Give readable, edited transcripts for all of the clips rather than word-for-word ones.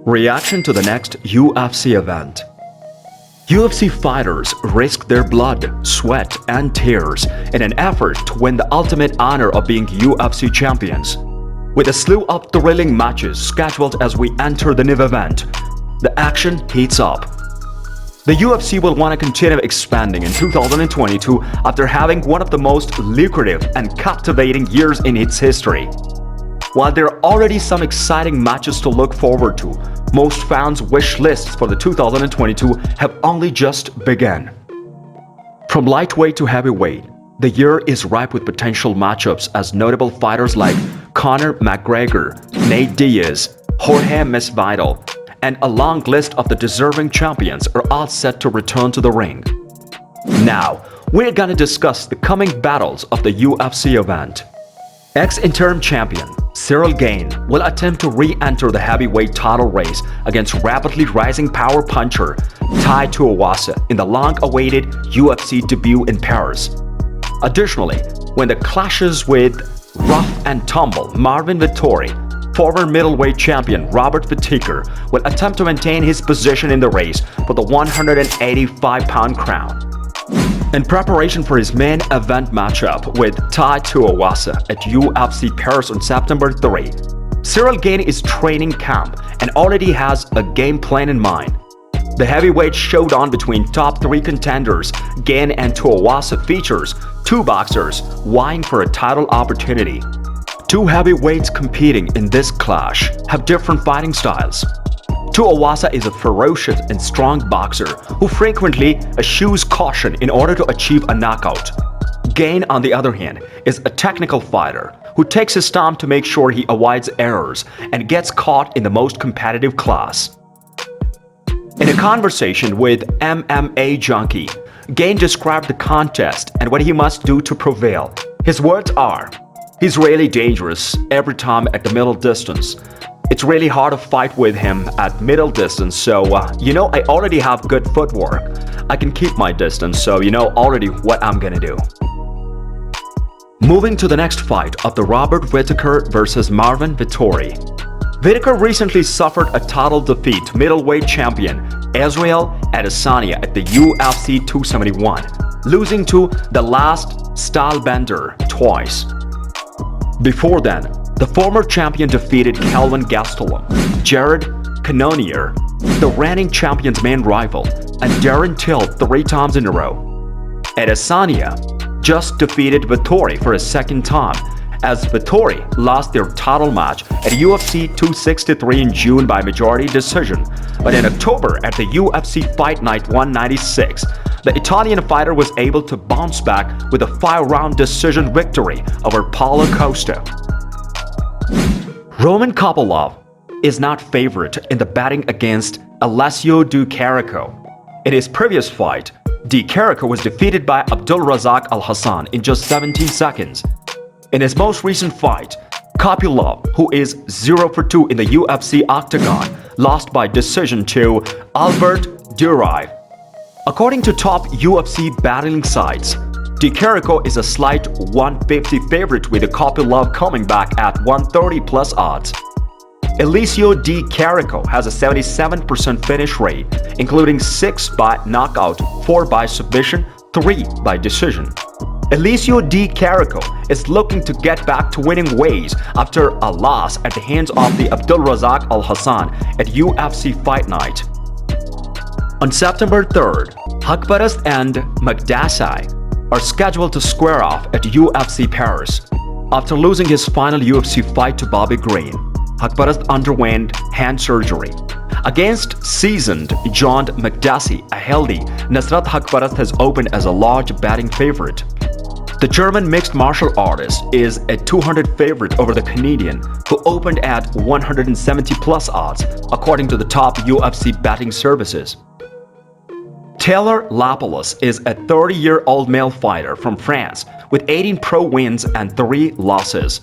Reaction to the next UFC event. UFC fighters risk their blood, sweat, and tears in an effort to win the ultimate honor of being UFC champions. With a slew of thrilling matches scheduled as we enter the Nive event, the action heats up. The UFC will want to continue expanding in 2022 after having one of the most lucrative and captivating years in its history. While there are already some exciting matches to look forward to, most fans' wish lists for the 2022 have only just begun. From lightweight to heavyweight, the year is ripe with potential matchups as notable fighters like Connor McGregor, Diaz, Jorge Ms and a long list of the deserving champions are all set to return to the ring. Now, we're gonna discuss the coming battles of the UFC event. Ex-interim champion Cyril Gaines will attempt to re-enter the heavyweight title race against rapidly rising power puncher Two OWASA in the long-awaited UFC debut in Paris. Additionally, when the clashes with rough and tumble Marvin Vittori, former middleweight champion Robert Whittaker will attempt to maintain his position in the race for the 185-pound crown. In preparation for his main event matchup with Two OWASA at UFC Paris on September 3, Cyril Gaines is training camp and already has a game plan in mind. The heavyweight showdown between top three contenders, Gaines and Two OWASA, features two boxers vying for a title opportunity. Two heavyweights competing in this clash have different fighting styles. Two OWASA is a ferocious and strong boxer who frequently eschews caution in order to achieve a knockout. Gaines, on the other hand, is a technical fighter who takes his time to make sure he avoids errors and gets caught in the most competitive class. In a conversation with MMA Junkie, Gaines described the contest and what he must do to prevail. His words are, "He's really dangerous every time at the middle distance. It's really hard to fight with him at middle distance, so I already have good footwork. I can keep my distance, so already what I'm gonna do." Moving to the next fight of the Robert Whittaker vs Marvin Vittori. Whittaker recently suffered a title defeat to middleweight champion Israel Adesanya at the UFC 271, losing to the last stylebender twice. Before then, the former champion defeated Kelvin Gastelum, Jared Cannonier, the reigning champion's main rival, and Darren Till 3 times in a row. Adesanya just defeated Vittori for a second time, as Vittori lost their title match at UFC 263 in June by majority decision, but in October at the UFC Fight Night 196, the Italian fighter was able to bounce back with a 5-round decision victory over Paulo Costa. Roman Kopylov is not favorite in the batting against Alessio Di Chirico. In his previous fight, Di Chirico was defeated by Abdulrazak Alhassan in just 17 seconds. In his most recent fight, Kopylov, who is 0-for-2 in the UFC octagon, lost by decision to Albert Duraev. According to top UFC battling sites, Di Chirico is a slight 150 favorite with Kopylov coming back at 130 plus odds. Alessio Di Chirico has a 77% finish rate, including 6 by knockout, 4 by submission, 3 by decision. Alessio Di Chirico is looking to get back to winning ways after a loss at the hands of the Abdulrazak Alhassan at UFC Fight Night. On September 3rd, Haqparast and Magdasai are scheduled to square off at UFC Paris. After losing his final UFC fight to Bobby Green, Haqparast underwent hand surgery. Against seasoned John Magdassi, a healthy Nasrat Haqparast has opened as a large betting favorite. The German mixed martial artist is a 200 favorite over the Canadian, who opened at 170 plus odds, according to the top UFC betting services. Taylor Lapalus is a 30-year-old male fighter from France with 18 pro wins and 3 losses.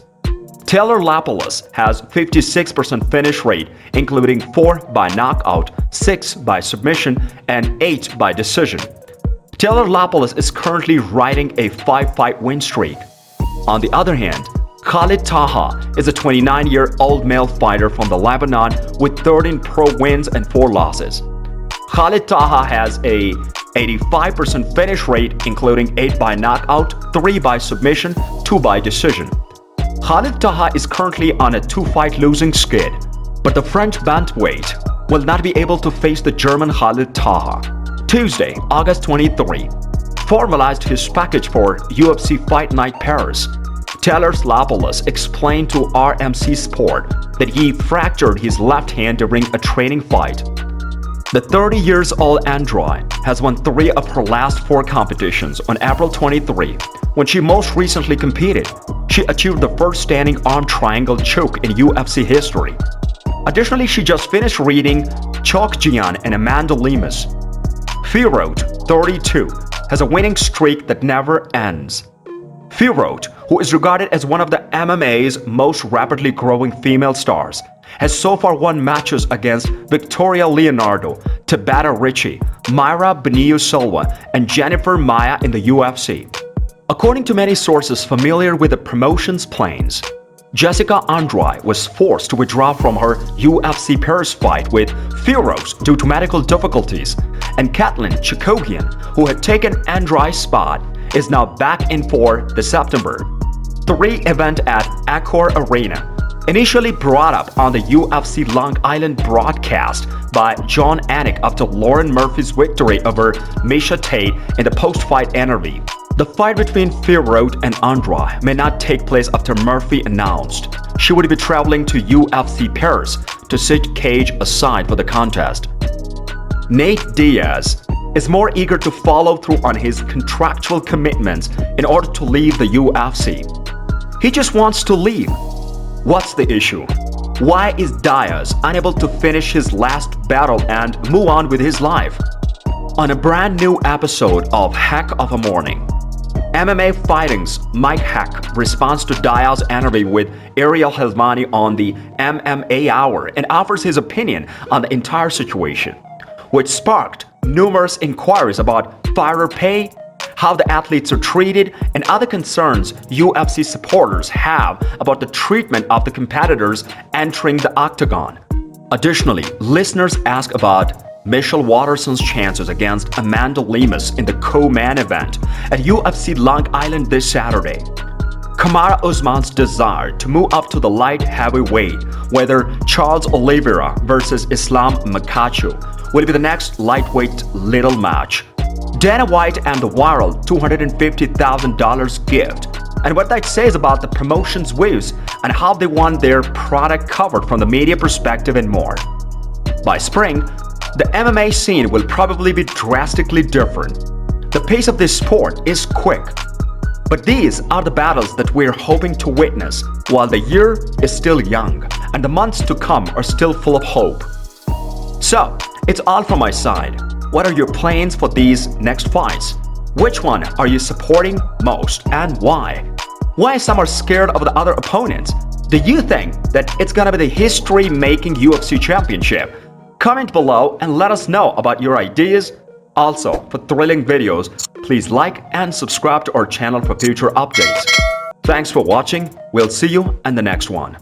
Taylor Lapalus has 56% finish rate, including 4 by knockout, 6 by submission, and 8 by decision. Taylor Lapalus is currently riding a 5-fight win streak. On the other hand, Khalid Taha is a 29-year-old male fighter from the Lebanon with 13 pro wins and 4 losses. Khalid Taha has a 85% finish rate, including 8 by knockout, 3 by submission, 2 by decision. Khalid Taha is currently on a 2-fight losing skid, but the French bantamweight will not be able to face the German Khalid Taha. Tuesday, August 23, formalized his package for UFC Fight Night Paris. Taylor Slapoulos explained to RMC Sport that he fractured his left hand during a training fight. The 30-year-old android has won 3 of her last 4 competitions. On April 23, when she most recently competed, she achieved the first standing arm triangle choke in UFC history. Additionally, she just finished reading Chok Jian and Amanda Lemus. Firoat, 32, has a winning streak that never ends. Firoat, who is regarded as one of the MMA's most rapidly growing female stars, has so far won matches against Victoria Leonardo, Tabata Ricci, Mayra Benio Silva, and Jennifer Maia in the UFC. According to many sources familiar with the promotion's plans, Jessica Andrade was forced to withdraw from her UFC Paris fight with Firoat due to medical difficulties, and Katlyn Chookagian, who had taken Andrade's spot, is now back in for the September 3 event at Accor Arena. Initially brought up on the UFC Long Island broadcast by John Anik after Lauren Murphy's victory over Miesha Tate in the post-fight interview. The fight between Firoat and Andrade may not take place after Murphy announced she would be traveling to UFC Paris to sit cage aside for the contest. Nate Diaz is more eager to follow through on his contractual commitments in order to leave the UFC. He just wants to leave. What's the issue? Why is Diaz unable to finish his last battle and move on with his life? On a brand new episode of Heck of a Morning, MMA Fighting's Mike Heck responds to Diaz's interview with Ariel Helmani on the MMA Hour and offers his opinion on the entire situation, which sparked numerous inquiries about fighter pay, how the athletes are treated, and other concerns UFC supporters have about the treatment of the competitors entering the octagon. Additionally, listeners ask about Michelle Waterson's chances against Amanda Lemus in the co-main event at UFC Long Island this Saturday. Kamaru Usman's desire to move up to the light heavyweight, whether Charles Oliveira versus Islam Makhachev will be the next lightweight little match. Dana White and the viral $250,000 gift, and what that says about the promotion's views and how they want their product covered from the media perspective and more. By spring, the MMA scene will probably be drastically different. The pace of this sport is quick, but these are the battles that we're hoping to witness while the year is still young and the months to come are still full of hope. So, it's all from my side. What are your plans for these next fights? Which one are you supporting most and why? Why some are scared of the other opponents? Do you think that it's gonna be the history-making UFC championship? Comment below and let us know about your ideas. Also, for thrilling videos, please like and subscribe to our channel for future updates. Thanks for watching. We'll see you in the next one.